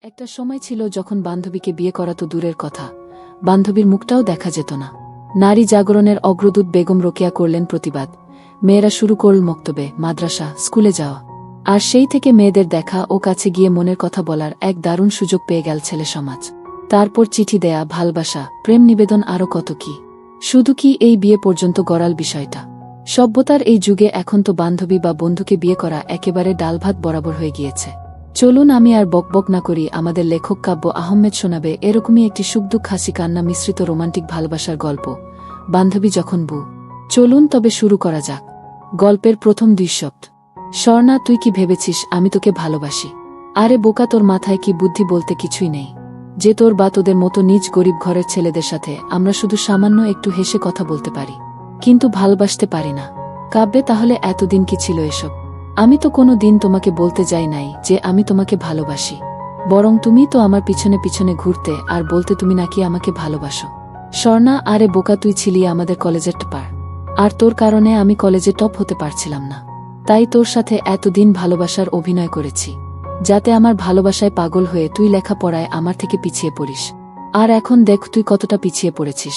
একটা সময় ছিল যখন বান্ধবীকে বিয়ে করা তো দূরের কথা, বান্ধবীর মুখটাও দেখা যেত না। নারী জাগরণের অগ্রদূত বেগম রোকেয়া করলেন প্রতিবাদ। মেয়েরা শুরু করল মক্তবে, মাদ্রাসা, স্কুলে যাওয়া। আর সেই থেকে মেয়েদের দেখা ও কাছে গিয়ে মনের কথা বলার এক দারুণ সুযোগ পেয়ে গেল ছেলে সমাজ। তারপর চিঠি দেয়া, ভালবাসা, প্রেম নিবেদন, আরও কত কি। শুধু কি এই বিয়ে পর্যন্ত গড়াল বিষয়টা। সভ্যতার এই যুগে এখন তো বান্ধবী বা বন্ধুকে বিয়ে করা একেবারে ডালভাত বরাবর হয়ে গিয়েছে। চলুন আমি আর বকবক না করি, আমাদের লেখক কাব্য আহমেদ শোনাবে এরকমই একটি সুখদুঃখ হাসি কান্না মিশ্রিত রোমান্টিক ভালোবাসার গল্প, বান্ধবী যখন বউ। চলুন তবে শুরু করা যাক। গল্পের প্রথম 2 শব্দ। স্বর্ণা, তুই কি ভেবেছিস আমি তোকে ভালোবাসি? আরে বোকা, তোর মাথায় কি বুদ্ধি বলতে কিছুই নেই? যে তোর বা তোদের মতো নিজ গরিব ঘরের ছেলেদের সাথে আমরা শুধু সামান্য একটু হেসে কথা বলতে পারি, কিন্তু ভালোবাসতে পারি না। কাব্যে, তাহলে এতদিন কি ছিল এসব? আমি তো কোনো দিন তোমাকে বলতে যাই নাই যে আমি তোমাকে ভালোবাসি, বরং তুমি তো আমার পিছনে পিছনে ঘুরতে আর বলতে তুমি নাকি আমাকে ভালোবাসো। স্বর্ণা, আরে বোকা, তুই ছিলি আমাদের কলেজের টপার, আর তোর কারণে আমি কলেজে টপ হতে পারছিলাম না। তাই তোর সাথে এতদিন ভালোবাসার অভিনয় করেছি, যাতে আমার ভালোবাসায় পাগল হয়ে তুই লেখাপড়ায় আমার থেকে পিছিয়ে পড়িস। আর এখন দেখ তুই কতটা পিছিয়ে পড়েছিস।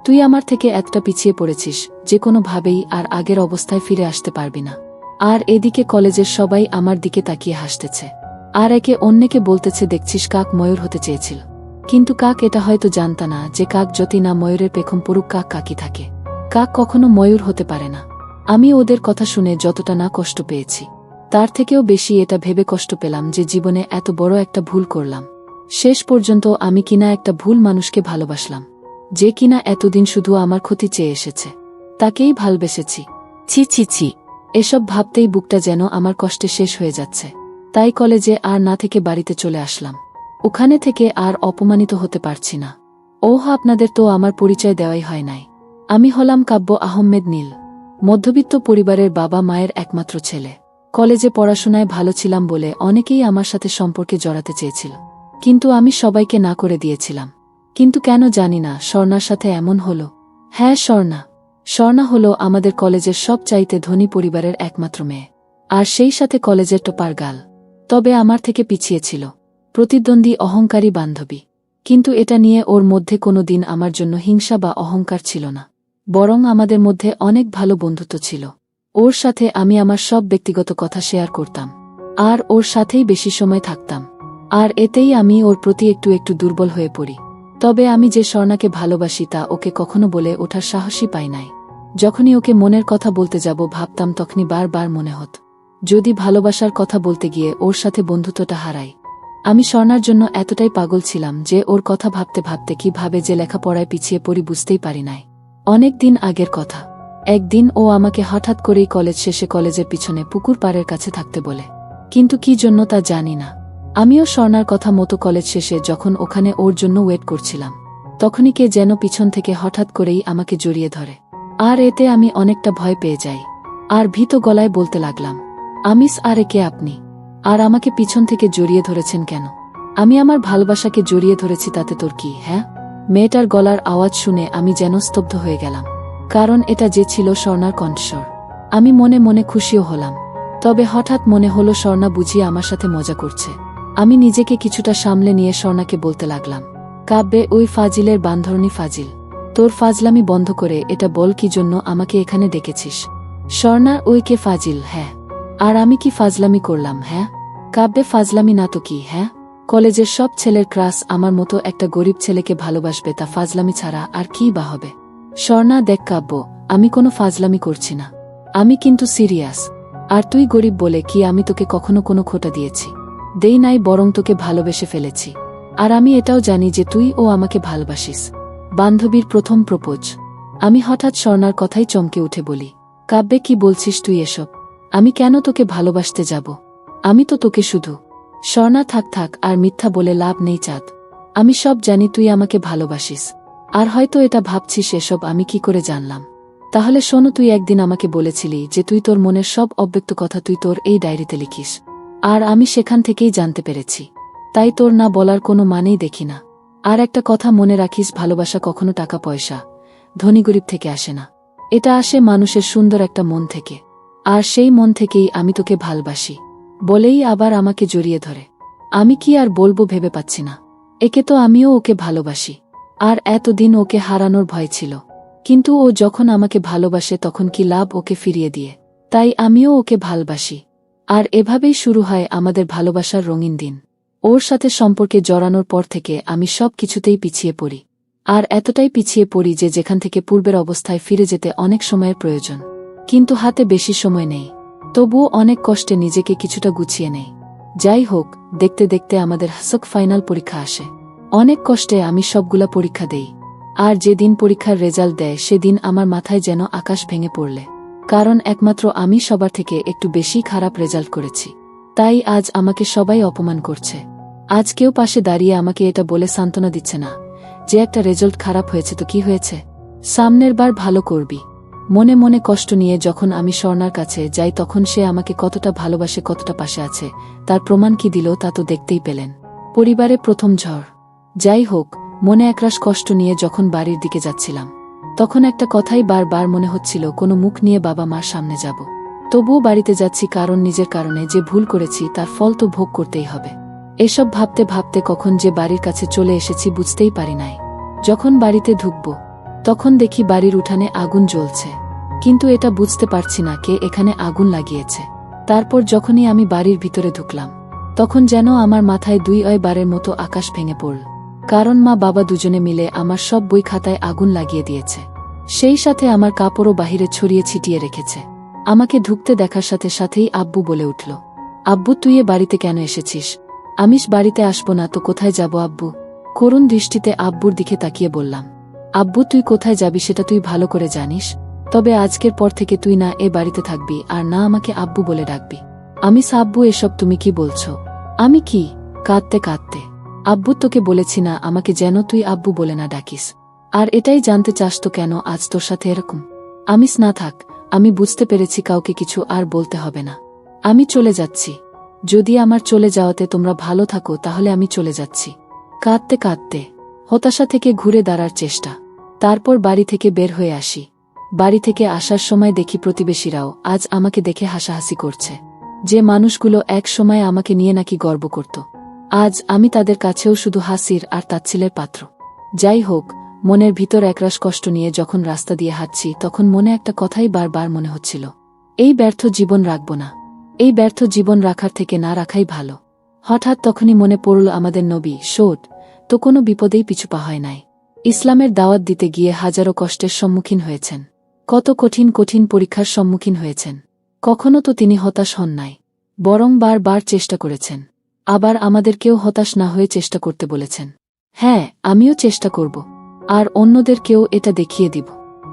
তুই আমার থেকে এতটা পিছিয়ে পড়েছিস যে কোনোভাবেই আর আগের অবস্থায় ফিরে আসতে পারবি না। আর এদিকে কলেজের সবাই আমার দিকে তাকিয়ে হাসতেছে, আর একে অন্যকে বলতেছে, দেখছিস কাক ময়ূর হতে চেয়েছিল। কিন্তু কাক এটা হয়তো জানতা না যে কাক যতই না ময়ূরের পেখম পড়ুক, কাক কাকই থাকে। কাক কখনো ময়ূর হতে পারে না। আমি ওদের কথা শুনে যতটা না কষ্ট পেয়েছি, তার থেকেও বেশি এটা ভেবে কষ্ট পেলাম যে জীবনে এত বড় একটা ভুল করলাম। শেষ পর্যন্ত আমি কিনা একটা ভুল মানুষকে ভালোবাসলাম, যে কিনা এতদিন শুধু আমার ক্ষতি চেয়ে এসেছে, তাকেই ভালবেসেছি। ছি ছি ছি, এসব ভাবতেই বুকটা যেন আমার কষ্টে শেষ হয়ে যাচ্ছে। তাই কলেজে আর না থেকে বাড়িতে চলে আসলাম। ওখানে থেকে আর অপমানিত হতে পারছি না। ওহ, আপনাদের তো আমার পরিচয় দেওয়াই হয় নাই। আমি হলাম কাব্য আহমেদ নীল, মধ্যবিত্ত পরিবারের বাবা মায়ের একমাত্র ছেলে। কলেজে পড়াশোনায় ভালো ছিলাম বলে অনেকেই আমার সাথে সম্পর্কে জড়াতে চেয়েছিল, কিন্তু আমি সবাইকে না করে দিয়েছিলাম। কিন্তু কেন জানি না স্বর্ণার সাথে এমন হলো। হ্যাঁ, স্বর্ণা হলো আমাদের কলেজের সবচাইতে ধনী পরিবারের একমাত্র মেয়ে, আর সেই সাথে কলেজের টপার গার্ল। তবে আমার থেকে পিছিয়ে ছিল, প্রতিদ্বন্দ্বী, অহংকারী বান্ধবী। কিন্তু এটা নিয়ে ওর মধ্যে কোনো দিন আমার জন্য হিংসা বা অহংকার ছিল না, বরং আমাদের মধ্যে অনেক ভালো বন্ধুত্ব ছিল। ওর সাথে আমি আমার সব ব্যক্তিগত কথা শেয়ার করতাম, আর ওর সাথেই বেশি সময় থাকতাম। আর এতেই আমি ওর প্রতি একটু একটু দুর্বল হয়ে পড়ি। তবে আমি যে স্বর্ণাকে ভালোবাসি তা ওকে কখনো বলে ওঠার সাহসই পাই নাই। যখনই ওকে মনের কথা বলতে যাব ভাবতাম, তখনই বারবার মনে হতো যদি ভালোবাসার কথা বলতে গিয়ে ওর সাথে বন্ধুত্বটা হারাই। আমি স্বর্ণার জন্য এতটাই পাগল ছিলাম যে ওর কথা ভাবতে ভাবতে কিভাবে যে লেখাপড়ায় পিছিয়ে পড়ি বুঝতেই পারি নাই। অনেক দিন আগের কথা, একদিন ও আমাকে হঠাৎ করেই কলেজ শেষে কলেজের পিছনে পুকুর পাড়ের কাছে থাকতে বলে। কিন্তু কি জন্য তা জানি না। আমিও স্বর্ণার কথা মতো কলেজ শেষে যখন ওখানে ওর জন্য ওয়েট করছিলাম, তখনই কে যেন পিছন থেকে হঠাৎ করেই আমাকে জড়িয়ে ধরে। আর এতে আমি অনেকটা ভয় পেয়ে যাই, আর ভীত গলায় বলতে লাগলাম, আমিস, আরে কে আপনি? আর আমাকে পিছন থেকে জড়িয়ে ধরেছেন কেন? আমি আমার ভালোবাসাকে জড়িয়ে ধরেছি, তাতে তোর কি? হ্যাঁ? মেয়েটার গলার আওয়াজ শুনে আমি যেন স্তব্ধ হয়ে গেলাম, কারণ এটা যে ছিল স্বর্ণার কণ্ঠস্বর। আমি মনে মনে খুশিও হলাম, তবে হঠাৎ মনে হলো স্বর্ণা বুঝিয়ে আমার সাথে মজা করছে। আমি নিজেকে কিছুটা সামলে নিয়ে স্বর্ণাকে বলতে লাগলাম, কাব্যে, ওই ফাজিলের বান্ধরণী ফাজিল, তোর ফাজলামি বন্ধ করে এটা বল, কি জন্য আমাকে এখানে ডেকেছিস? স্বর্ণা, ওই কে ফাজিল? হ্যাঁ, আর আমি কি ফাজলামি করলাম? হ্যাঁ কাব্যে, ফাজলামি না তো কি? হ্যাঁ, কলেজের সব ছেলের ক্রাশ আমার মতো একটা গরিব ছেলেকে ভালোবাসবে, তা ফাজলামি ছাড়া আর কি বা হবে? স্বর্ণা, দেখ কাব্য, আমি কোনো ফাজলামি করছি না, আমি কিন্তু সিরিয়াস। আর তুই গরিব বলে কি আমি তোকে কখনো কোনো খোটা দিয়েছি? দেই নাই, বরং তোকে ভালোবেসে ফেলেছি। আর আমি এটাও জানি যে তুই ও আমাকে ভালোবাসিস। বান্ধবীর প্রথম প্রপোজ। আমি হঠাৎ স্বর্ণার কথাই চমকে উঠে বলি, কাব্যে, কি বলছিস তুই এসব? আমি কেন তোকে ভালোবাসতে যাব? আমি তো তোকে শুধু। স্বর্ণা, থাক থাক, আর মিথ্যা বলে লাভ নেই চাঁদ। আমি সব জানি তুই আমাকে ভালোবাসিস, আর হয়তো এটা ভাবছিস এসব আমি কি করে জানলাম। তাহলে শোনো, তুই একদিন আমাকে বলেছিলি যে তুই তোর মনের সব অব্যক্ত কথা তুই তোর এই ডায়েরিতে লিখিস, আর আমি সেখান থেকেই জানতে পেরেছি। তাই তোর না বলার কোনো মানেই দেখি না। আর একটা কথা মনে রাখিস, ভালোবাসা কখনো টাকা পয়সা, ধনী গরিব থেকে আসে না। এটা আসে মানুষের সুন্দর একটা মন থেকে, আর সেই মন থেকেই আমি তোকে ভালোবাসি। বলেই আবার আমাকে জড়িয়ে ধরে। আমি কি আর বলবো ভেবে পাচ্ছি না। একে তো আমিও ওকে ভালোবাসি, আর এতদিন ওকে হারানোর ভয় ছিল। কিন্তু ও যখন আমাকে ভালোবাসে তখন কি লাভ ওকে ফিরিয়ে দিয়ে। তাই আমিও ওকে ভালোবাসি। আর এভাবেই শুরু হয় আমাদের ভালোবাসার রঙিন দিন। ওর সাথে সম্পর্কে জড়ানোর পর থেকে আমি সব কিছুতেই পিছিয়ে পড়ি। আর এতটাই পিছিয়ে পড়ি যে যেখান থেকে পূর্বের অবস্থায় ফিরে যেতে অনেক সময়ের প্রয়োজন, কিন্তু হাতে বেশি সময় নেই। তবুও অনেক কষ্টে নিজেকে কিছুটা গুছিয়ে নেই। যাই হোক, দেখতে দেখতে আমাদের হাসক ফাইনাল পরীক্ষা আসে। অনেক কষ্টে আমি সবগুলা পরীক্ষা দেই। আর যেদিন পরীক্ষার রেজাল্ট দেয় সেদিন আমার মাথায় যেন আকাশ ভেঙে পড়লে। কারণ একমাত্র আমি সবার থেকে একটু বেশি খারাপ রেজাল্ট করেছি। তাই আজ আমাকে সবাই অপমান করছে। আজ কেউ পাশে দাঁড়িয়ে আমাকে এটা বলে সান্ত্বনা দিচ্ছে না যে একটা রেজাল্ট খারাপ হয়েছে তো কি হয়েছে, সামনের বার ভালো করবি। মনে মনে কষ্ট নিয়ে যখন আমি স্বর্ণার কাছে যাই তখন সে আমাকে কতটা ভালোবাসে, কতটা পাশে আছে তার প্রমাণ কি দিল তা তো দেখতেই পেলেন। পরিবারে প্রথম ঝড়। যাই হোক, মনে একরাশ কষ্ট নিয়ে যখন বাড়ির দিকে যাচ্ছিলাম তখন একটা কথাই বারবার মনে হচ্ছিল, কোনো মুখ নিয়ে বাবা মার সামনে যাব। তবুও বাড়িতে যাচ্ছি, কারণ নিজের কারণে যে ভুল করেছি তার ফল তো ভোগ করতেই হবে। এসব ভাবতে ভাবতে কখন যে বাড়ির কাছে চলে এসেছি বুঝতেই পারি নাই। যখন বাড়িতে ঢুকব তখন দেখি বাড়ির উঠানে আগুন জ্বলছে, কিন্তু এটা বুঝতে পারছি না কে এখানে আগুন লাগিয়েছে। তারপর যখনই আমি বাড়ির ভিতরে ঢুকলাম তখন যেন আমার মাথায় 2 বারের মতো আকাশ ভেঙে পড়ল। কারণ মা বাবা দুজনে মিলে আমার সব বই খাতায় আগুন লাগিয়ে দিয়েছে। সেই সাথে আমার কাপড়ও বাহিরে ছড়িয়ে ছিটিয়ে রেখেছে। আমাকে ঢুকতে দেখার সাথে সাথেই আব্বু বলে উঠল, আব্বু তুই এ বাড়িতে কেন এসেছিস? আমিষ বাড়িতে আসবো না তো কোথায় যাব আব্বু? করুণ দৃষ্টিতে আব্বুর দিকে তাকিয়ে বললাম, আব্বু তুই কোথায় যাবি সেটা তুই ভালো করে জানিস। তবে আজকের পর থেকে তুই না এ বাড়িতে থাকবি আর না আমাকে আব্বু বলে ডাকবি। আমি আব্বু এসব তুমি কি বলছো? আমি কি? কাঁদতে কাঁদতে, আব্বু তোকে বলেছি না আমাকে যেন তুই আব্বু বলে না ডাকিস। আর এটাই জানতে চাস তো কেন আজ তোর সাথে এরকম? আমিস না থাক, আমি বুঝতে পেরেছি কাউকে কিছু আর বলতে হবে না। আমি চলে যাচ্ছি। যদি আমার চলে যাওয়াতে তোমরা ভালো থাকো তাহলে আমি চলে যাচ্ছি। কাঁদতে কাঁদতে হতাশা থেকে ঘুরে দাঁড়ার চেষ্টা। তারপর বাড়ি থেকে বের হয়ে আসি। বাড়ি থেকে আসার সময় দেখি প্রতিবেশীরাও আজ আমাকে দেখে হাসাহাসি করছে। যে মানুষগুলো এক সময় আমাকে নিয়ে নাকি গর্ব করত, আজ আমি তাদের কাছেও শুধু হাসির আর তাচ্ছিলের পাত্র। যাই হোক, মনের ভিতর একরাশ কষ্ট নিয়ে যখন রাস্তা দিয়ে হাঁটছি তখন মনে একটা কথাই বারবার মনে হচ্ছিল, এই ব্যর্থ জীবন রাখব না। এই ব্যর্থ জীবন রাখার থেকে না রাখাই ভালো। হঠাৎ তখনই মনে পড়ল আমাদের নবী শোট তো কোনো বিপদেই পিছু পা হয় নাই। ইসলামের দাওয়াত দিতে গিয়ে হাজারো কষ্টের সম্মুখীন হয়েছেন, কত কঠিন কঠিন পরীক্ষার সম্মুখীন হয়েছেন। কখনো তো তিনি হতাশ হন নাই, বরং বারবার চেষ্টা করেছেন। আবার আমাদেরকেও হতাশ না হয়ে চেষ্টা করতে বলেছেন। হ্যাঁ, আমিও চেষ্টা করব, আর অন্যদেরকেও এটা দেখিয়ে দিব।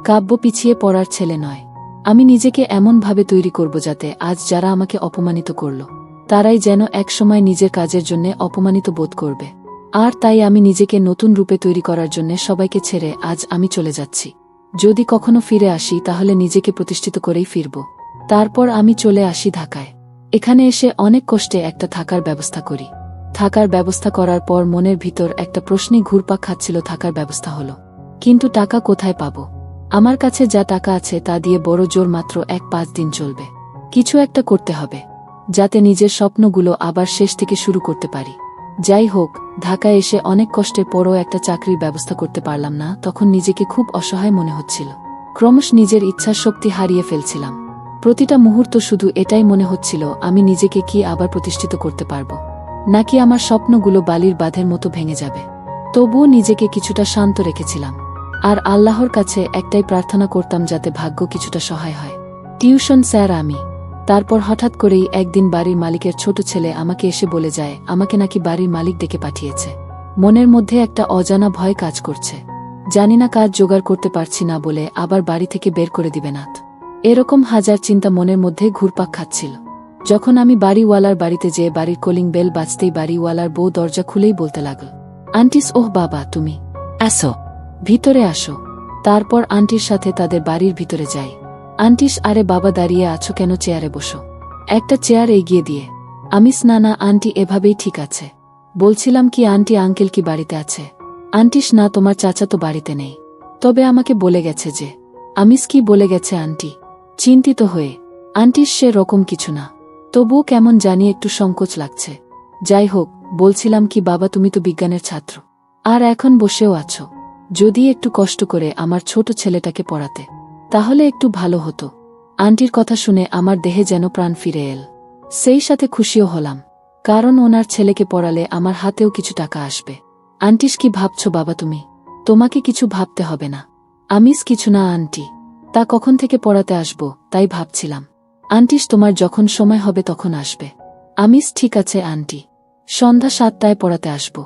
কাব্য পিছিয়ে পড়ার ছেলে নয়। আমি নিজেকে এমনভাবে তৈরি করব যাতে আজ যারা আমাকে অপমানিত করল তারাই যেন একসময় নিজের কাজের জন্য অপমানিত বোধ করবে। আর তাই আমি নিজেকে নতুন রূপে তৈরি করার জন্য সবাইকে ছেড়ে আজ আমি চলে যাচ্ছি। যদি কখনো ফিরে আসি তাহলে নিজেকে প্রতিষ্ঠিত করেই ফিরব। তারপর আমি চলে আসি ঢাকায়। এখানে এসে অনেক কষ্টে একটা থাকার ব্যবস্থা করি। থাকার ব্যবস্থা করার পর মনের ভিতর একটা প্রশ্নই ঘুরপাক খাচ্ছিল, থাকার ব্যবস্থা হলো, কিন্তু টাকা কোথায় পাব? আমার কাছে যা টাকা আছে তা দিয়ে বড় জোর মাত্র 1-5 দিন চলবে। কিছু একটা করতে হবে যাতে নিজের স্বপ্নগুলো আবার শেষ থেকে শুরু করতে পারি। যাই হোক, ঢাকায় এসে অনেক কষ্টের পরও একটা চাকরির ব্যবস্থা করতে পারলাম না। তখন নিজেকে খুব অসহায় মনে হচ্ছিল। ক্রমশ নিজের ইচ্ছার শক্তি হারিয়ে ফেলছিলাম। প্রতিটা মুহূর্ত শুধু এটাই মনে হচ্ছিল, আমি নিজেকে কি আবার প্রতিষ্ঠিত করতে পারব, নাকি আমার স্বপ্নগুলো বালির বাঁধের মতো ভেঙে যাবে। তবুও নিজেকে কিছুটা শান্ত রেখেছিলাম, আর আল্লাহর কাছে একটাই প্রার্থনা করতাম যাতে ভাগ্য কিছুটা সহায় হয়। টিউশন স্যার আমি। তারপর হঠাৎ করেই একদিন বাড়ির মালিকের ছোট ছেলে আমাকে এসে বলে যায় আমাকে নাকি বাড়ির মালিক ডেকে পাঠিয়েছে। মনের মধ্যে একটা অজানা ভয় কাজ করছে। জানি না কাজ জোগাড় করতে পারছি না বলে আবার বাড়ি থেকে বের করে দিবে না। এরকম হাজার চিন্তা মনের মধ্যে ঘুরপাক খাচ্ছিল। যখন আমি বাড়িওয়ালার বাড়িতে যেয়ে বাড়ির কলিং বেল বাজতেই বাড়িওয়ালার বউ দরজা খুলেই বলতে লাগল, আন্টিস, ওহ বাবা তুমি আসো, ভিতরে আসো। তারপর আন্টির সাথে তাদের বাড়ির ভিতরে যাই। আন্টিস, আরে বাবা দাঁড়িয়ে আছো কেন, চেয়ারে বসো। একটা চেয়ার এগিয়ে দিয়ে আমিস, না না আন্টি এভাবেই ঠিক আছে। বলছিলাম কি আন্টি আঙ্কেল কি বাড়িতে আছে? আন্টিস, না তোমার চাচা তো বাড়িতে নেই, তবে আমাকে বলে গেছে যে। আমিস, কি বলে গেছে আন্টি? চিন্তিত হয়ে, আন্টিস সে রকম কিছু না, তবুও কেমন জানি একটু সংকোচ লাগছে। যাই হোক, বলছিলাম কি বাবা, তুমি তো বিজ্ঞানের ছাত্র, আর এখন বসেও আছো। যদি একটু কষ্ট করে আমার ছোট ছেলেটাকে পড়াতে, তাহলে একটু ভালো হতো। আন্টির কথা শুনে আমার দেহে যেন প্রাণ ফিরে এল। সেই সাথে খুশিও হলাম, কারণ ওনার ছেলেকে পড়ালে আমার হাতেও কিছু টাকা আসবে। আন্টিস, কি ভাবছো বাবা তুমি? তোমাকে কিছু ভাবতে হবে না। আমিস কিছু না আন্টি, তা কখন থেকে পড়াতে আসবো তাই ভাবছিলাম। আন্টিস, তোমার যখন সময় হবে তখন আসবে। আমিস, ঠিক আছে আন্টি, সন্ধ্যা 7টায় পড়াতে আসব।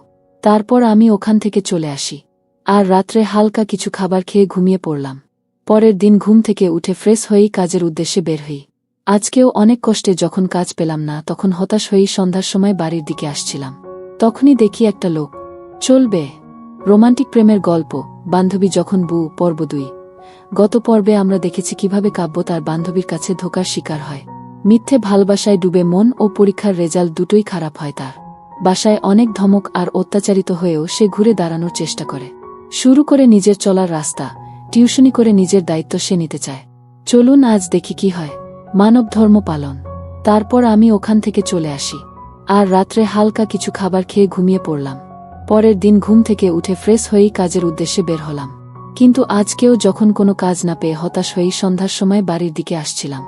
তারপর আমি ওখান থেকে চলে আসি, আর রাত্রে হালকা কিছু খাবার খেয়ে ঘুমিয়ে পড়লাম। পরের দিন ঘুম থেকে উঠে ফ্রেশ হয়েই কাজের উদ্দেশ্যে বের হই। আজকেও অনেক কষ্টে যখন কাজ পেলাম না, তখন হতাশ হয়েই সন্ধ্যার সময় বাড়ির দিকে আসছিলাম। তখনই দেখি একটা লোক চলবে রোমান্টিক প্রেমের গল্প, বান্ধবী যখন বউ, পর্ব 2। গত পর্বে আমরা দেখেছি কিভাবে কাব্য তার বান্ধবীর কাছে ধোঁকার শিকার হয়। মিথ্যে ভালোবাসায় ডুবে মন ও পরীক্ষার রেজাল্ট দুটোই খারাপ হয় তার। বাসায় অনেক ধমক আর অত্যাচারিত হয়েও সে ঘুরে দাঁড়ানোর চেষ্টা করে। শুরু করে নিজের চলার রাস্তা, টিউশনি করে নিজের দায়িত্ব সে নিতে চায়। চলুন আজ দেখি কি হয়। মানব ধর্ম পালন। তারপর আমি ওখান থেকে চলে আসি, আর রাত্রে হালকা কিছু খাবার খেয়ে ঘুমিয়ে পড়লাম। পরের দিন ঘুম থেকে উঠে ফ্রেশ হয়েই কাজের উদ্দেশ্যে বের হলাম। কিন্তু আজকেও যখন কোনো কাজ না পেয়ে হতাশ হয়েই সন্ধ্যার সময় বাড়ির দিকে আসছিলাম,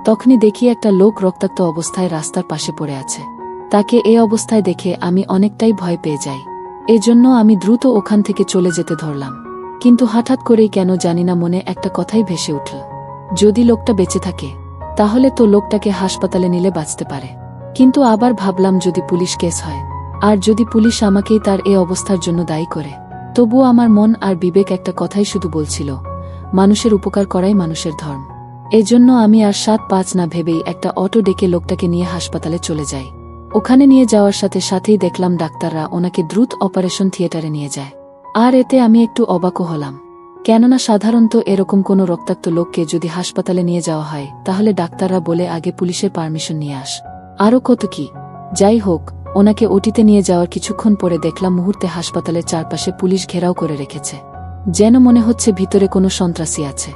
তখনই দেখি একটা লোক রক্তাক্ত অবস্থায় রাস্তার পাশে পড়ে আছে। তাকে এ অবস্থায় দেখে আমি অনেকটাই ভয় পেয়ে যাই। এজন্য আমি দ্রুত ওখান থেকে চলে যেতে ধরলাম। কিন্তু হঠাৎ করেই কেন জানিনা মনে একটা কথাই ভেসে উঠল, যদি লোকটা বেঁচে থাকে তাহলে তো লোকটাকে হাসপাতালে নিলে বাঁচতে পারে। কিন্তু আবার ভাবলাম যদি পুলিশ কেস হয়, আর যদি পুলিশ আমাকেই তার এ অবস্থার জন্য দায়ী করে, তবুও আমার মন আর বিবেক একটা কথাই শুধু বলছিল, মানুষের উপকার করাই মানুষের ধর্ম। এজন্য আমি আর 7-5 না ভেবেই একটা অটো ডেকে লোকটাকে নিয়ে হাসপাতালে চলে যাই। ওখানে নিয়ে যাওয়ার সাথে সাথেই দেখলাম ডাক্তাররা ওনাকে দ্রুত অপারেশন থিয়েটারে নিয়ে যায়। আর এতে আমি একটু অবাকও হলাম, কেননা সাধারণত এরকম কোনো রক্তাক্ত লোককে যদি হাসপাতালে নিয়ে যাওয়া হয় তাহলে ডাক্তাররা বলে আগে পুলিশের পারমিশন নিয়ে আস, আরও কত কি। যাই হোক, ওনাকে ওটিতে নিয়ে যাওয়ার কিছুক্ষণ পরে দেখলাম মুহূর্তে হাসপাতালের চারপাশে পুলিশ ঘেরাও করে রেখেছে, যেন মনে হচ্ছে ভিতরে কোনো সন্ত্রাসী আছে,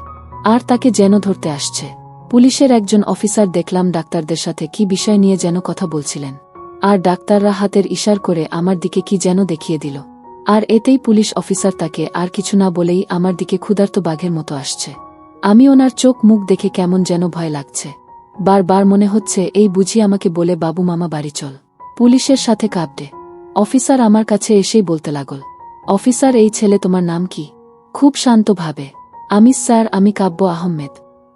আর তাকে যেন ধরতে আসছে। পুলিশের একজন অফিসার দেখলাম ডাক্তারদের সাথে কি বিষয় নিয়ে যেন কথা বলছিলেন, আর ডাক্তাররা হাতের ইশার করে আমার দিকে কি যেন দেখিয়ে দিল। আর এতেই পুলিশ অফিসার তাকে আর কিছু না বলেই আমার দিকে ক্ষুধার্ত বাঘের মতো আসছে। আমি ওনার চোখ মুখ দেখে কেমন যেন ভয় লাগছে। বারবার মনে হচ্ছে এই বুঝি আমাকে বলে বাবু মামা বাড়ি চল। পুলিশের সাথে কাঁপতে অফিসার আমার কাছে এসেই বলতে লাগল, অফিসার এই ছেলে তোমার নাম কি? খুব শান্তভাবে, আমি স্যার, আমি কাব্য আহমেদ।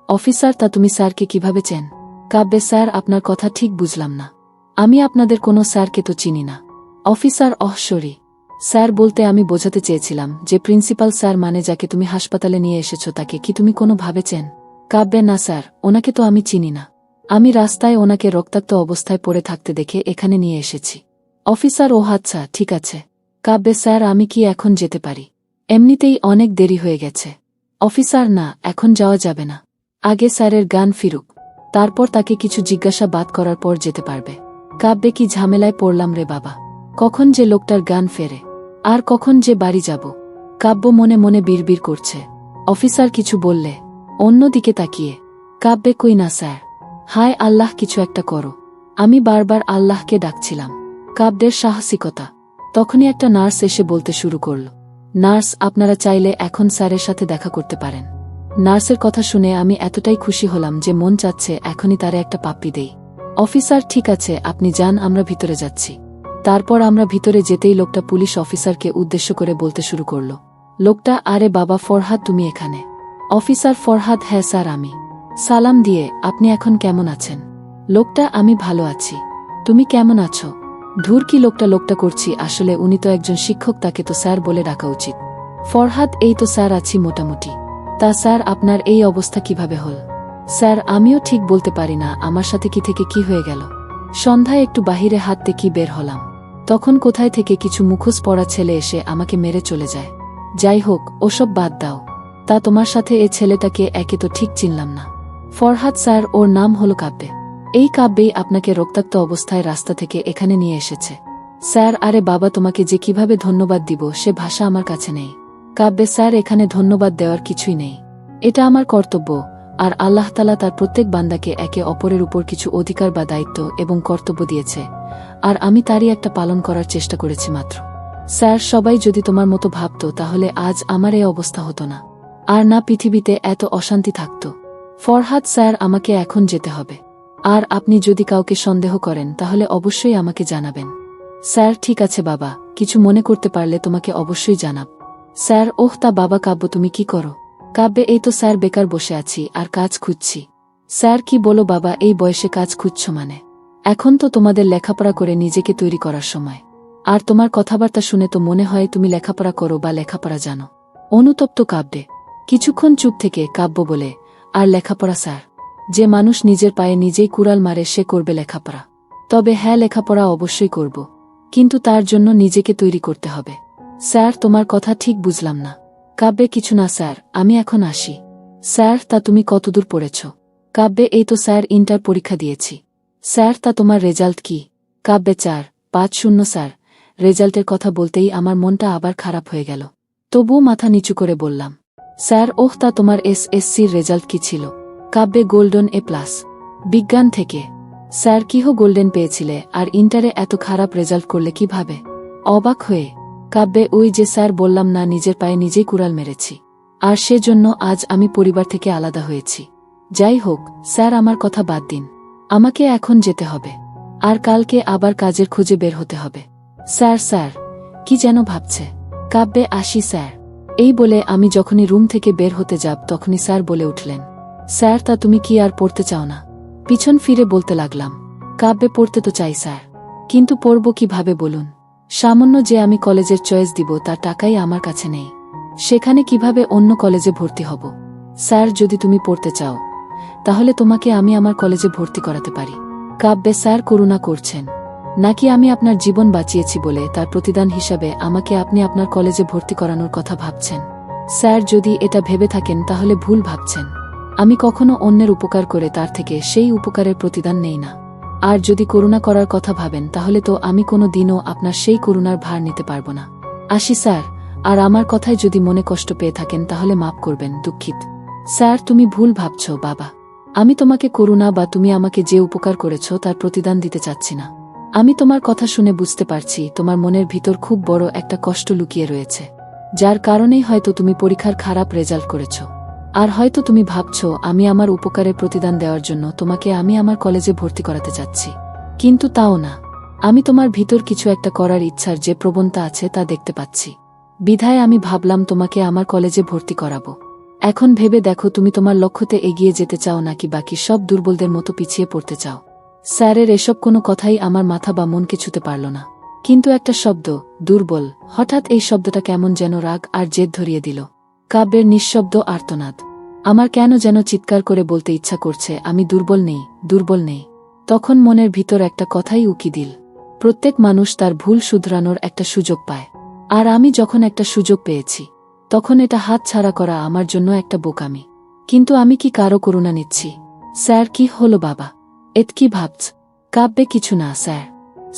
অফিসার, তা তুমি স্যারকে কিভাবে চেন? কাব্যে, স্যার আপনার কথা ঠিক বুঝলাম না, আমি আপনাদের কোনো স্যারকে তো চিনি না। অফিসার, সরি স্যার, বলতে আমি বোঝাতে চেয়েছিলাম যে প্রিন্সিপাল স্যার মানে যাকে তুমি হাসপাতালে নিয়ে এসেছো তাকে কি তুমি কোনো ভাবে চেন? কাব্যে, না স্যার, ওনাকে তো আমি চিনি না, আমি রাস্তায় ওনাকে রক্তাক্ত অবস্থায় পড়ে থাকতে দেখে এখানে নিয়ে এসেছি। অফিসার, ও আচ্ছা, ঠিক আছে। কাব্যে, স্যার আমি কি এখন যেতে পারি? এমনিতেই অনেক দেরি হয়ে গেছে। অফিসার, না, এখন যাওয়া যাবে না, আগে স্যারের জ্ঞান ফিরুক, তারপর তাকে কিছু জিজ্ঞাসাবাদ করার পর যেতে পারবে। কাব্যে, কি ঝামেলায় পড়লাম রে বাবা, কখন যে লোকটার জ্ঞান ফেরে, আর কখন যে বাড়ি যাব। কাব্য মনে মনে বিড়বিড় করছে। অফিসার কিছু বললে? অন্যদিকে তাকিয়ে কাব্যে, কই না স্যার। হায় আল্লাহ, কিছু একটা করো। আমি বারবার আল্লাহকে ডাকছিলাম। কাব্যের সাহসিকতা। তখনই একটা নার্স এসে বলতে শুরু করল, নার্স, আপনারা চাইলে এখন স্যারের সাথে দেখা করতে পারেন। নার্সের কথা শুনে আমি এতটাই খুশি হলাম যে মন চাচ্ছে এখনই তারে একটা পাপ্পি দেই। অফিসার, ঠিক আছে, আপনি যান, আমরা ভিতরে যাচ্ছি। তারপর আমরা ভিতরে যেতেই লোকটা পুলিশ অফিসারকে উদ্দেশ্য করে বলতে শুরু করল, লোকটা, আরে বাবা ফরহাদ, তুমি এখানে? অফিসার, ফরহাদ, হ্যাঁ স্যার আমি। সালাম দিয়ে, আপনি এখন কেমন আছেন? লোকটা, আমি ভালো আছি, তুমি কেমন আছো? ধুর, কি লোকটা করছি, আসলে উনি তো একজন শিক্ষক, তাকে তো স্যার বলে ডাকা উচিত। ফরহাদ, এই তো স্যার আছি মোটামুটি। তা স্যার, আপনার এই অবস্থা কিভাবে হল? স্যার, আমিও ঠিক বলতে পারি না, আমার সাথে কি থেকে কি হয়ে গেল। সন্ধ্যায় একটু বাহিরে হাঁটতে কি বের হলাম, তখন কোথায় থেকে কিছু মুখোশ পরা ছেলে এসে আমাকে মেরে চলে যায়। যাই হোক, ওসব বাদ দাও। তা তোমার সাথে এ ছেলেটাকে একে তো ঠিক চিনলাম না। ফরহাদ স্যার, ওর নাম হলো কাব্যে। এই কাব্যেই আপনাকে রক্তাক্ত অবস্থায় রাস্তা থেকে এখানে নিয়ে এসেছে। স্যার, আরে বাবা, তোমাকে যে কিভাবে ধন্যবাদ দিব সে ভাষা আমার কাছে নেই। কাব্যে, স্যার এখানে ধন্যবাদ দেওয়ার কিছুই নেই, এটা আমার কর্তব্য। আর আল্লাহ তাআলা তার প্রত্যেক বান্দাকে একে অপরের উপর কিছু অধিকার বা দায়িত্ব এবং কর্তব্য দিয়েছে, আর আমি তারই একটা পালন করার চেষ্টা করেছি মাত্র। স্যার, সবাই যদি তোমার মতো ভাবত তাহলে আজ আমার এই অবস্থা হতো না, আর না পৃথিবীতে এত অশান্তি থাকত। ফরহাদ স্যার, আমাকে এখন যেতে হবে, আর আপনি যদি কাউকে সন্দেহ করেন তাহলে অবশ্যই আমাকে জানাবেন। স্যার, ঠিক আছে বাবা, কিছু মনে করতে পারলে তোমাকে অবশ্যই জানাব। স্যার, ওহ তা বাবা, কাব্য তুমি কি করো? কাব্যে, এই তো স্যার বেকার বসে আছি আর কাজ খুঁজছি। স্যার, কি বলো বাবা, এই বয়সে কাজ খুঁজছ মানে? এখন তো তোমাদের লেখাপড়া করে নিজেকে তৈরি করার সময়, আর তোমার কথাবার্তা শুনে তো মনে হয় তুমি লেখাপড়া করো বা লেখাপড়া জানো। অনুতপ্ত কাব্যে কিছুক্ষণ চুপ থেকে কাব্য বলে, আর লেখাপড়া স্যার? যে মানুষ নিজের পায়ে নিজেই কুড়াল মারে সে করবে লেখাপড়া? তবে হ্যাঁ, লেখাপড়া অবশ্যই করব, কিন্তু তার জন্য নিজেকে তৈরি করতে হবে। স্যার, তোমার কথা ঠিক বুঝলাম না। কাব্যে, কিছু না স্যার, আমি এখন আসি। স্যার, তা তুমি কতদূর পড়েছ? কাব্যে, এই তো স্যার ইন্টার পরীক্ষা দিয়েছি। স্যার, তা তোমার রেজাল্ট কি? কাব্যে, 4.50 স্যার। রেজাল্টের কথা বলতেই আমার মনটা আবার খারাপ হয়ে গেল, তবুও মাথা নিচু করে বললাম, স্যার, ওহ তা তোমার SSCর রেজাল্ট কি ছিল? কাব্যে, গোল্ডেন A+। বিজ্ঞান থেকে। স্যার, কিহ গোল্ডেন পেয়েছিলে, আর ইন্টারে এত খারাপ রেজাল্ট করলে কিভাবে? অবাক হয়ে কাব্যে, ওই যে স্যার বললাম না, নিজের পায়ে নিজেই কুড়াল মেরেছি, আর সেজন্য আজ আমি পরিবার থেকে আলাদা হয়েছি। যাই হোক স্যার, আমার কথা বাদ দিন, আমাকে এখন যেতে হবে, আর কালকে আবার কাজের খোঁজে বের হতে হবে। স্যার, স্যার, কি যেন ভাবছে। কাব্যে, আসি স্যার। এই বলে আমি যখনই রুম থেকে বের হতে যাব তখনই স্যার বলে উঠলেন, স্যার, তা তুমি কি আর পড়তে চাও না? পিছন ফিরে বলতে লাগলাম, কাব্যে, পড়তে তো চাই স্যার, কিন্তু পড়ব কিভাবে বলুন? সামান্য যে আমি কলেজের চয়েস দিব তার টাকাই আমার কাছে নেই, সেখানে কিভাবে অন্য কলেজে ভর্তি হব? স্যার, যদি তুমি পড়তে চাও তাহলে তোমাকে আমি আমার কলেজে ভর্তি করাতে পারি। কাব্যে, স্যার করুণা করছেন নাকি? আমি আপনার জীবন বাঁচিয়েছি বলে তার প্রতিদান হিসাবে আমাকে আপনি আপনার কলেজে ভর্তি করানোর কথা ভাবছেন? স্যার, যদি এটা ভেবে থাকেন তাহলে ভুল ভাবছেন। আমি কখনো অন্যের উপকার করে তার থেকে সেই উপকারের প্রতিদান নেই না। আর যদি করুণা করার কথা ভাবেন তাহলে তো আমি কোনো দিনও আপনার সেই করুণার ভার নিতে পারব না। আসি স্যার, আর আমার কথায় যদি মনে কষ্ট পেয়ে থাকেন তাহলে মাফ করবেন, দুঃখিত। স্যার, তুমি ভুল ভাবছ বাবা, আমি তোমাকে করুণা বা তুমি আমাকে যে উপকার করেছ তার প্রতিদান দিতে চাচ্ছি না। আমি তোমার কথা শুনে বুঝতে পারছি তোমার মনের ভিতর খুব বড় একটা কষ্ট লুকিয়ে রয়েছে, যার কারণেই হয়তো তুমি পরীক্ষার খারাপ রেজাল্ট করেছ। আর হয়তো তুমি ভাবছ আমি আমার উপকারের প্রতিদান দেওয়ার জন্য তোমাকে আমি আমার কলেজে ভর্তি করাতে চাচ্ছি, কিন্তু তাও না। আমি তোমার ভিতর কিছু একটা করার ইচ্ছার যে প্রবণতা আছে তা দেখতে পাচ্ছি, বিধায় আমি ভাবলাম তোমাকে আমার কলেজে ভর্তি করাবো। এখন ভেবে দেখো তুমি তোমার লক্ষ্যতে এগিয়ে যেতে চাও নাকি বাকি সব দুর্বলদের মতো পিছিয়ে পড়তে চাও? স্যারের এসব কোনো কথাই আমার মাথা বা মনকে ছুতে পারল না, কিন্তু একটা শব্দ, দুর্বল, হঠাৎ এই শব্দটা কেমন যেন রাগ আর জেদ ধরিয়ে দিল। কাব্যের নিঃশব্দ আর্তনাদ। আমার কেন যেন চিৎকার করে বলতে ইচ্ছা করছে, আমি দুর্বল নেই, দুর্বল নেই। তখন মনের ভিতর একটা কথাই উকি দিল, প্রত্যেক মানুষ তার ভুল শুধরানোর একটা সুযোগ পায়, আর আমি যখন একটা সুযোগ পেয়েছি তখন এটা হাত ছাড়া করা আমার জন্য একটা বোকামি। কিন্তু আমি কি কারো করুণা নিচ্ছি? স্যার, কি হলো বাবা, এত কি ভাবছ? কাব্যে, কিছু না স্যার।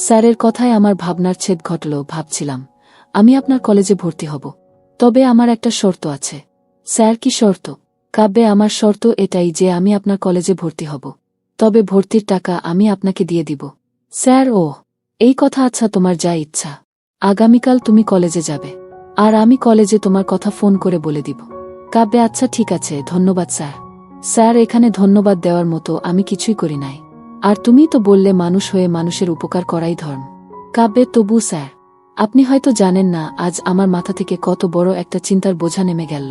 স্যারের কথায় আমার ভাবনার ছেদ ঘটল। ভাবছিলাম আমি আপনার কলেজে ভর্তি হব, তবে আমার একটা শর্ত আছে। স্যার, কি শর্ত? কাব্যে, আমার শর্ত এটাই যে আমি আপনার কলেজে ভর্তি হব, তবে ভর্তির টাকা আমি আপনাকে দিয়ে দিব। স্যার, ও এই কথা? আচ্ছা, তোমার যা ইচ্ছা। আগামীকাল তুমি কলেজে যাবে, আর আমি কলেজে তোমার কথা ফোন করে বলে দিব। কাব্যে, আচ্ছা ঠিক আছে, ধন্যবাদ স্যার। স্যার, এখানে ধন্যবাদ দেওয়ার মতো আমি কিছুই করি নাই, আর তুমি তো বললে মানুষ হয়ে মানুষের উপকার করাই ধর্ম। কাব্যে, তবু স্যার, আপনি হয়তো জানেন না আজ আমার মাথা থেকে কত বড় একটা চিন্তার বোঝা নেমে গেল।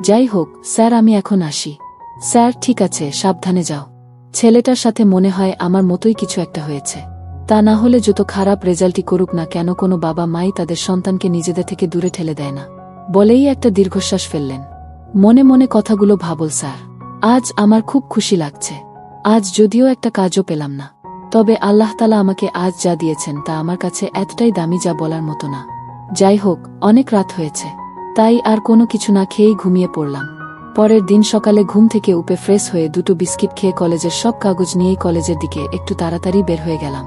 যাই হোক স্যার, আমি এখন আসি। স্যার, ঠিক আছে, সাবধানে যাও। ছেলেটার সাথে মনে হয় আমার মতোই কিছু একটা হয়েছে, তা না হলে যত খারাপ রেজাল্টই করুক না কেন কোনো বাবা মাই তাদের সন্তানকে নিজেদের থেকে দূরে ঠেলে দেয় না। বলেই একটা দীর্ঘশ্বাস ফেললেন। মনে মনে কথাগুলো ভাবল, স্যার, আজ আমার খুব খুশি লাগছে। আজ যদিও একটা কাজও পেলাম না, তবে আল্লাহ তাআলা আমাকে আজ যা দিয়েছেন তা আমার কাছে এতটাই দামি যা বলার মতো না। যাই হোক, অনেক রাত হয়েছে, তাই আর কোনো কিছু না খেয়েই ঘুমিয়ে পড়লাম। পরের দিন সকালে ঘুম থেকে উঠে ফ্রেশ হয়ে 2টো বিস্কিট খেয়ে কলেজের সব কাগজ নিয়েই কলেজের দিকে একটু তাড়াতাড়ি বের হয়ে গেলাম।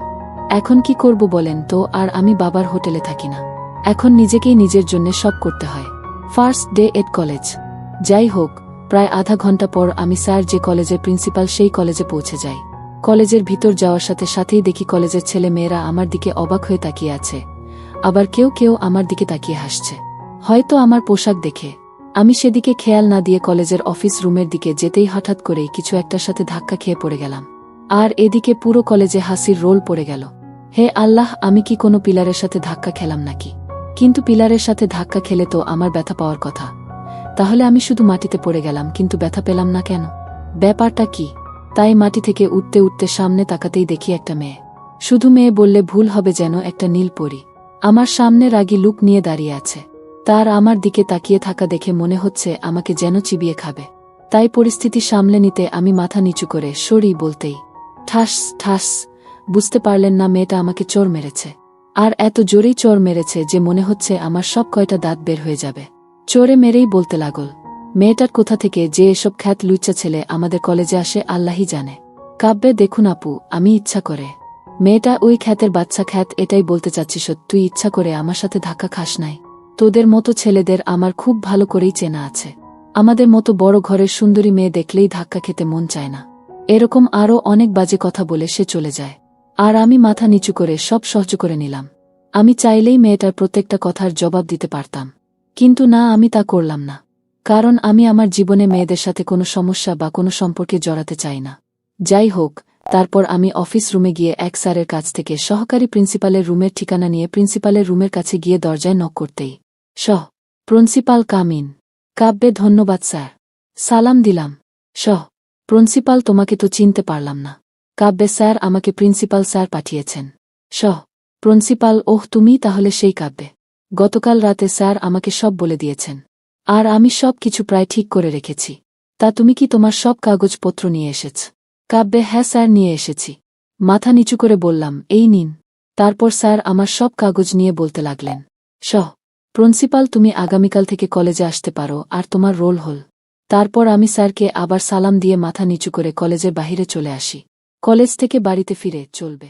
এখন কি করব বলেন তো? আর আমি বাবার হোটেলে থাকি না, এখন নিজেকেই নিজের জন্য সব করতে হয়। First day Ed college. যাই হোক, প্রায় আধা ঘন্টা পর আমি স্যার যে কলেজের প্রিন্সিপাল সেই কলেজে পৌঁছে যাই। কলেজের ভিতর যাওয়ার সাথে সাথেই দেখি কলেজের ছেলে মেয়েরা আমার দিকে অবাক হয়ে তাকিয়ে আছে, আবার কেউ কেউ আমার দিকে তাকিয়ে হাসছে, হয়তো আমার পোশাক দেখে। আমি সেদিকে খেয়াল না দিয়ে কলেজের অফিস রুমের দিকে যেতেই হঠাৎ করেই কিছু একটার সাথে ধাক্কা খেয়ে পড়ে গেলাম। আর এদিকে পুরো কলেজে হাসির রোল পড়ে গেল। হে আল্লাহ, আমি কি কোনো পিলারের সাথে ধাক্কা খেলাম নাকি? কিন্তু পিলারের সাথে ধাক্কা খেলে তো আমার ব্যথা পাওয়ার কথা, তাহলে আমি শুধু মাটিতে পড়ে গেলাম কিন্তু ব্যথা পেলাম না কেন? ব্যাপারটা কি? তাই মাটি থেকে উঠতে উঠতে সামনে তাকাতেই দেখি একটা মেয়ে। শুধু মেয়ে বললে ভুল হবে, যেন একটা নীল পরী। আমার সামনে রাগী লুক নিয়ে দাঁড়িয়ে আছে। তার আমার দিকে তাকিয়ে থাকা দেখে মনে হচ্ছে আমাকে যেন চিবিয়ে খাবে। তাই পরিস্থিতি সামলে নিতে আমি মাথা নিচু করে সরি বলতেই ঠাস ঠাস। বুঝতে পারলেন না মেয়েটা আমাকে চোর মেরেছে। আর এত জোরেই চোর মেরেছে যে মনে হচ্ছে আমার সব কয়টা দাঁত বের হয়ে যাবে। চোরে মেরেই বলতে লাগল, মেয়েটার কোথা থেকে যে এসব খ্যাত লুচ্চা ছেলে আমাদের কলেজে আসে আল্লাহই জানে। কাব্যে দেখুন আপু, আমি ইচ্ছা করে। মেয়েটা ওই খ্যাতের বাচ্চা খ্যাত, এটাই বলতে চাচ্ছিস? তুই ইচ্ছা করে আমার সাথে ধাক্কা খাস নাই? তোদের মতো ছেলেদের আমার খুব ভালো করেই চেনা আছে। আমাদের মতো বড় ঘরের সুন্দরী মেয়ে দেখলেই ধাক্কা খেতে মন চায় না। এরকম আরও অনেক বাজে কথা বলে সে চলে যায়। আর আমি মাথা নিচু করে সব সহ্য করে নিলাম। আমি চাইলেই মেয়েটার প্রত্যেকটা কথার জবাব দিতে পারতাম, কিন্তু না, আমি তা করলাম না। কারণ আমি আমার জীবনে মেয়েদের সাথে কোনো সমস্যা বা কোনো সম্পর্কে জড়াতে চাই না। যাই হোক, তারপর আমি অফিস রুমে গিয়ে এক স্যারের কাছ থেকে সহকারী প্রিন্সিপালের রুমের ঠিকানা নিয়ে প্রিন্সিপালের রুমের কাছে গিয়ে দরজায় নক করতেই প্রিন্সিপাল কামিন। কাব্যে ধন্যবাদ স্যার। সালাম দিলাম। প্রিন্সিপাল, তোমাকে তো চিনতে পারলাম না। কাব্যে স্যার, আমাকে প্রিন্সিপাল স্যার পাঠিয়েছেন। প্রিন্সিপাল, ওহ, তুমি তাহলে সেই কাব্যে। গতকাল রাতে স্যার আমাকে সব বলে দিয়েছেন। আর আমি সব কিছু প্রায় ঠিক করে রেখেছি। তা তুমি কি তোমার সব কাগজপত্র নিয়ে এসেছ? কাব্যে হ্যাঁ স্যার, নিয়ে এসেছি। মাথা নিচু করে বললাম, এই নিন। তারপর স্যার আমার সব কাগজ নিয়ে বলতে লাগলেন, প্রিন্সিপাল, তুমি আগামীকাল থেকে কলেজে আসতে পারো, আর তোমার রোল হল। তারপর আমি স্যারকে আবার সালাম দিয়ে মাথা নিচু করে কলেজের বাহিরে চলে আসি। কলেজ থেকে বাড়িতে ফিরে চলবে।